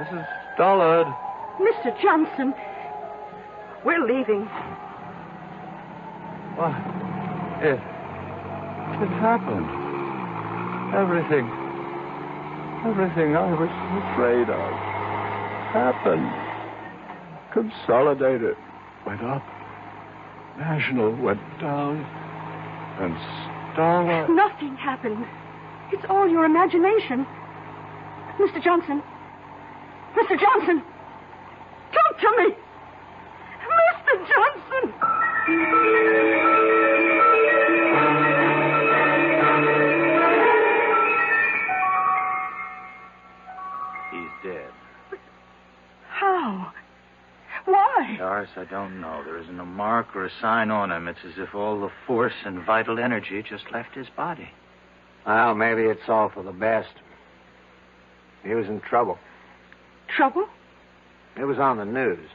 Mrs. Dollard. Mr. Johnson, we're leaving. What? It happened. Everything I was afraid of happened. Consolidated went up. National went down. And Starlight... Nothing happened. It's all your imagination. Mr. Johnson. Mr. Johnson. Talk to me. Mr. Johnson. He's dead. How? Why? Doris, I don't know. There isn't a mark or a sign on him. It's as if all the force and vital energy just left his body. Well, maybe it's all for the best. He was in trouble. Trouble? It was on the news.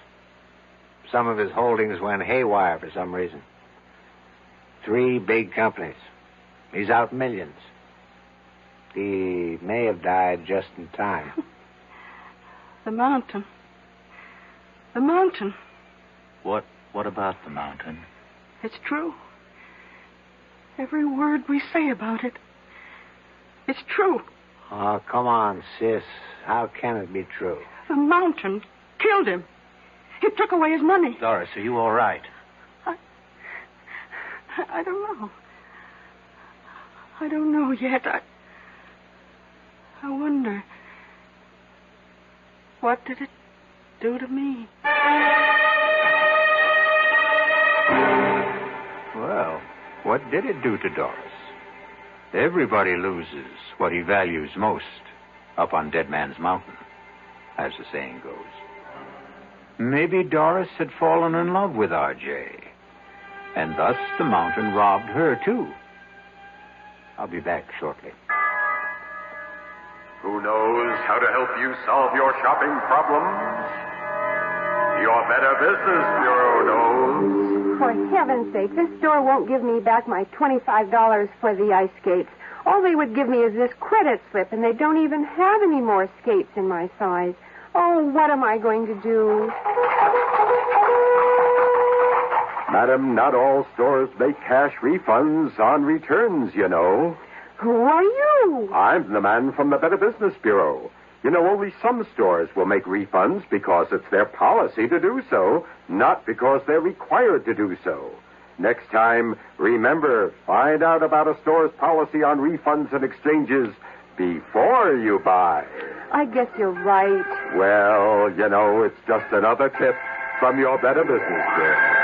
Some of his holdings went haywire for some reason. 3 big companies. He's out millions. He may have died just in time. The mountain. The mountain. What about the mountain? It's true. Every word we say about it. It's true. Oh, come on, sis. How can it be true? The mountain killed him. It took away his money. Doris, are you all right? I don't know. I don't know yet. I wonder. What did it do to me? Well, what did it do to Doris? Everybody loses what he values most up on Dead Man's Mountain, as the saying goes. Maybe Doris had fallen in love with R.J., and thus the mountain robbed her, too. I'll be back shortly. who knows how to help you solve your shopping problems. Your Better Business Bureau knows. For heaven's sake, this store won't give me back my $25 for the ice skates. All they would give me is this credit slip, and they don't even have any more skates in my size. Oh, what am I going to do? Madam, not all stores make cash refunds on returns, you know. Who are you? I'm the man from the Better Business Bureau. You know, only some stores will make refunds because it's their policy to do so, not because they're required to do so. Next time, remember, find out about a store's policy on refunds and exchanges before you buy. I guess you're right. Well, you know, it's just another tip from your Better Business Bureau.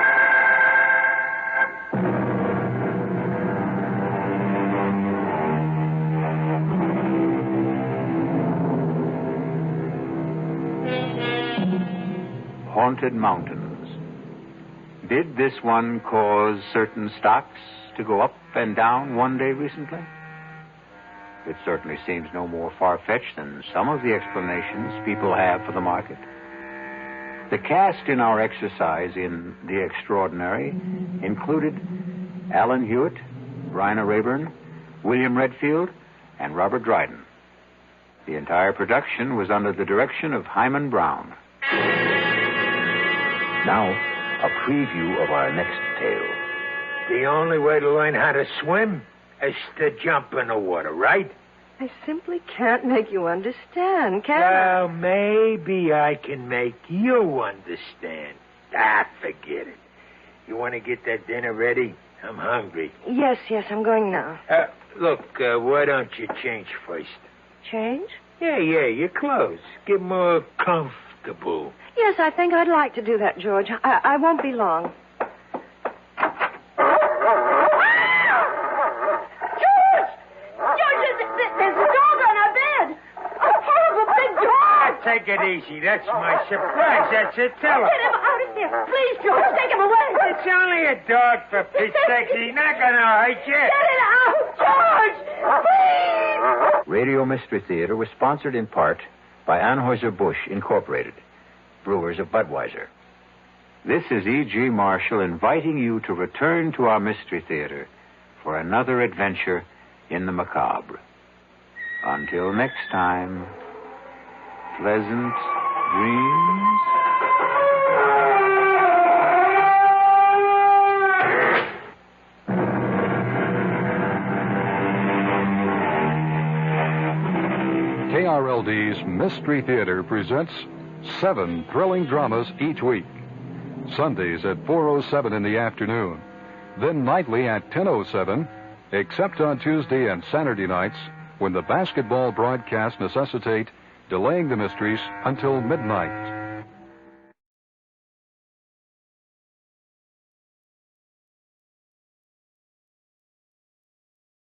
Haunted mountains. Did this one cause certain stocks to go up and down one day recently? It certainly seems no more far-fetched than some of the explanations people have for the market. The cast in our exercise in The Extraordinary included Alan Hewitt, Bryna Rayburn, William Redfield, and Robert Dryden. The entire production was under the direction of Himan Brown. Now, a preview of our next tale. The only way to learn how to swim is to jump in the water, right? I simply can't make you understand, can I? Well, maybe I can make you understand. Forget it. You want to get that dinner ready? I'm hungry. Yes, I'm going now. Look, why don't you change first? Change? Yeah, your clothes. Get more comfortable. Yes, I think I'd like to do that, George. I won't be long. There's a dog on our bed. A horrible big dog. Take it easy. That's my surprise. That's it. Tell her. Get him out of here. Please, George, take him away. It's only a dog, for Pete's sake. He's not going to hurt you. Get it out, George. Please. Radio Mystery Theater was sponsored in part by Anheuser-Busch Incorporated, brewers of Budweiser. This is E.G. Marshall inviting you to return to our Mystery Theater for another adventure in the macabre. Until next time, pleasant dreams. KRLD's Mystery Theater presents 7 thrilling dramas each week. Sundays at 4:07 in the afternoon. Then nightly at 10:07, except on Tuesday and Saturday nights, when the basketball broadcasts necessitate delaying the mysteries until midnight.